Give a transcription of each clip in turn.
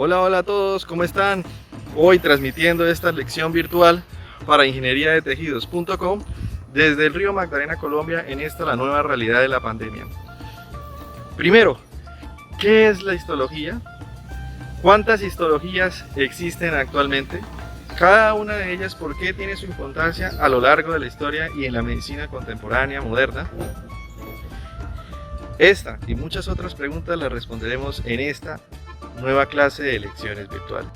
Hola, hola a todos, ¿cómo están? Hoy transmitiendo esta lección virtual para ingenieriadetejidos.com desde el río Magdalena, Colombia, en esta la nueva realidad de la pandemia. Primero, ¿qué es la histología? ¿Cuántas histologías existen actualmente? Cada una de ellas, ¿por qué tiene su importancia a lo largo de la historia y en la medicina contemporánea moderna? Esta y muchas otras preguntas las responderemos en esta nueva clase de lecciones virtuales.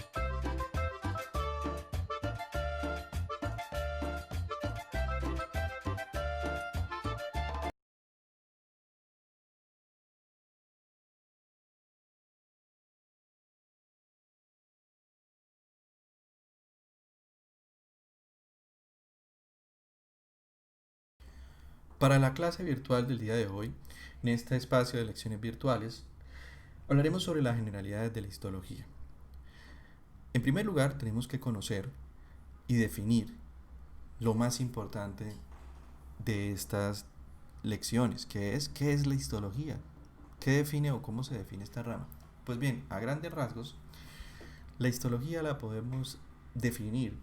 Para la clase virtual del día de hoy, en este espacio de lecciones virtuales, hablaremos sobre las generalidades de la histología. En primer lugar, tenemos que conocer y definir lo más importante de estas lecciones, que es qué es la histología, qué define o cómo se define esta rama. Pues bien, a grandes rasgos, la histología la podemos definir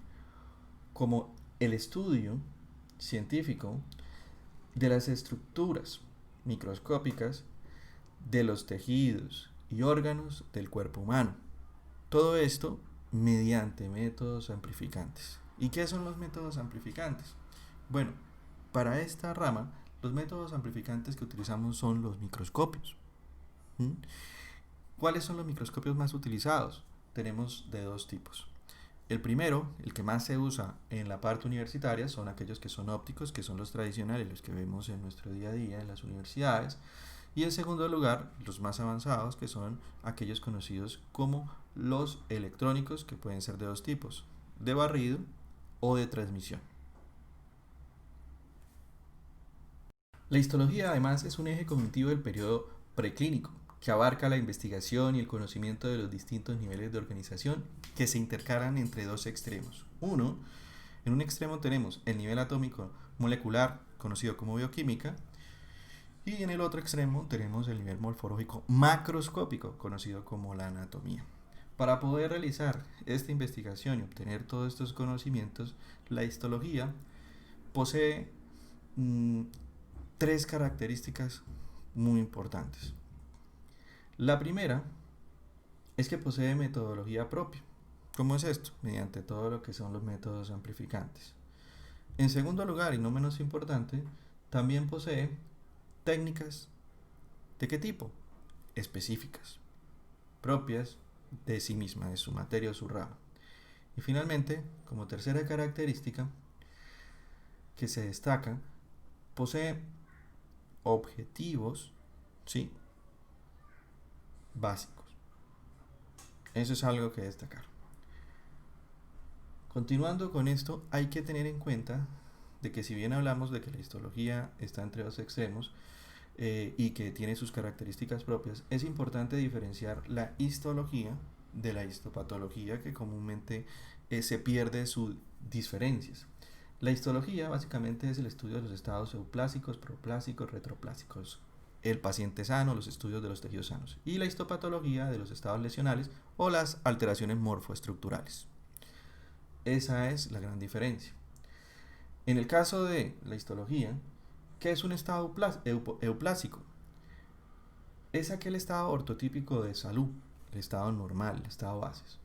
como el estudio científico de las estructuras microscópicas de los tejidos y órganos del cuerpo humano. Todo esto mediante métodos amplificantes. ¿Y qué son los métodos amplificantes? Bueno, para esta rama, los métodos amplificantes que utilizamos son los microscopios. ¿Mm? ¿Cuáles son los microscopios más utilizados? Tenemos de dos tipos. El primero, el que más se usa en la parte universitaria, son aquellos que son ópticos, que son los tradicionales, los que vemos en nuestro día a día en las universidades. Y en segundo lugar, los más avanzados, que son aquellos conocidos como los electrónicos, que pueden ser de dos tipos, de barrido o de transmisión. La histología además es un eje cognitivo del periodo preclínico, que abarca la investigación y el conocimiento de los distintos niveles de organización que se intercalan entre dos extremos. Uno, en un extremo tenemos el nivel atómico molecular, conocido como bioquímica, y en el otro extremo tenemos el nivel morfológico macroscópico, conocido como la anatomía. Para poder realizar esta investigación y obtener todos estos conocimientos, la histología posee mm, tres características muy importantes. La primera es que posee metodología propia. ¿Cómo es esto? Mediante todo lo que son los métodos amplificantes. En segundo lugar, y no menos importante, también posee técnicas. ¿De qué tipo? Específicas, propias de sí misma, de su materia o su rama. Y finalmente, como tercera característica que se destaca, posee objetivos, ¿sí?, básicos. Eso es algo que destacar. Continuando con esto, hay que tener en cuenta de que si bien hablamos de que la histología está entre dos extremos y que tiene sus características propias, es importante diferenciar la histología de la histopatología, que comúnmente se pierde sus diferencias. La histología básicamente es el estudio de los estados euplásicos, proplásicos, retroplásicos, el paciente sano, los estudios de los tejidos sanos, y la histopatología de los estados lesionales o las alteraciones morfoestructurales. Esa es la gran diferencia. En el caso de la histología, ¿qué es un estado euplásico? Es aquel estado ortotípico de salud, el estado normal, el estado basis.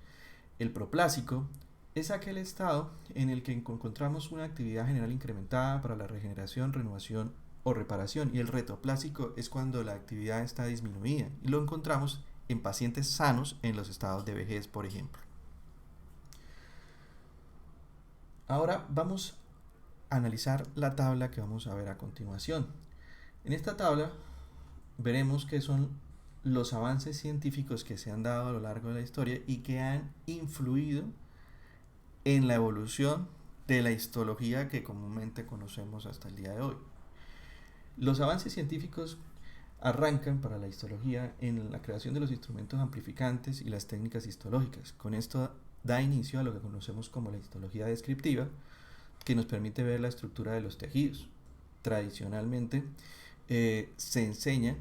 El proplásico es aquel estado en el que encontramos una actividad general incrementada para la regeneración, renovación o reparación, y el retroplásico es cuando la actividad está disminuida y lo encontramos en pacientes sanos en los estados de vejez, por ejemplo. Ahora vamos a analizar la tabla que vamos a ver a continuación. En esta tabla veremos qué son los avances científicos que se han dado a lo largo de la historia y que han influido en la evolución de la histología que comúnmente conocemos hasta el día de hoy. Los avances científicos arrancan para la histología en la creación de los instrumentos amplificantes y las técnicas histológicas. Con esto da inicio a lo que conocemos como la histología descriptiva, que nos permite ver la estructura de los tejidos. Tradicionalmente se enseña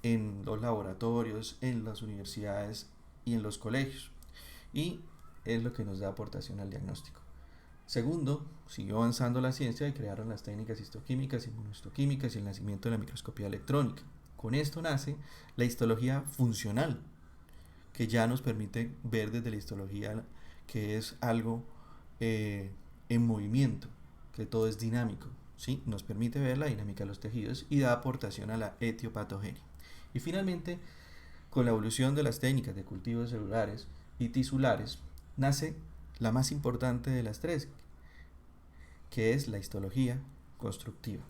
en los laboratorios, en las universidades, y en los colegios, y es lo que nos da aportación al diagnóstico. Segundo, siguió avanzando la ciencia y crearon las técnicas histoquímicas, inmunohistoquímicas y el nacimiento de la microscopía electrónica. Con esto nace la histología funcional, que ya nos permite ver desde la histología que es algo en movimiento, que todo es dinámico, ¿sí? Nos permite ver la dinámica de los tejidos y da aportación a la etiopatogenia. Y finalmente, con la evolución de las técnicas de cultivos celulares y tisulares, nace la más importante de las tres, que es la histología constructiva.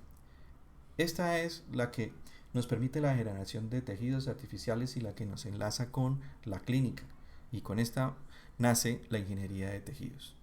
Esta es la que nos permite la generación de tejidos artificiales y la que nos enlaza con la clínica, y con esta nace la ingeniería de tejidos.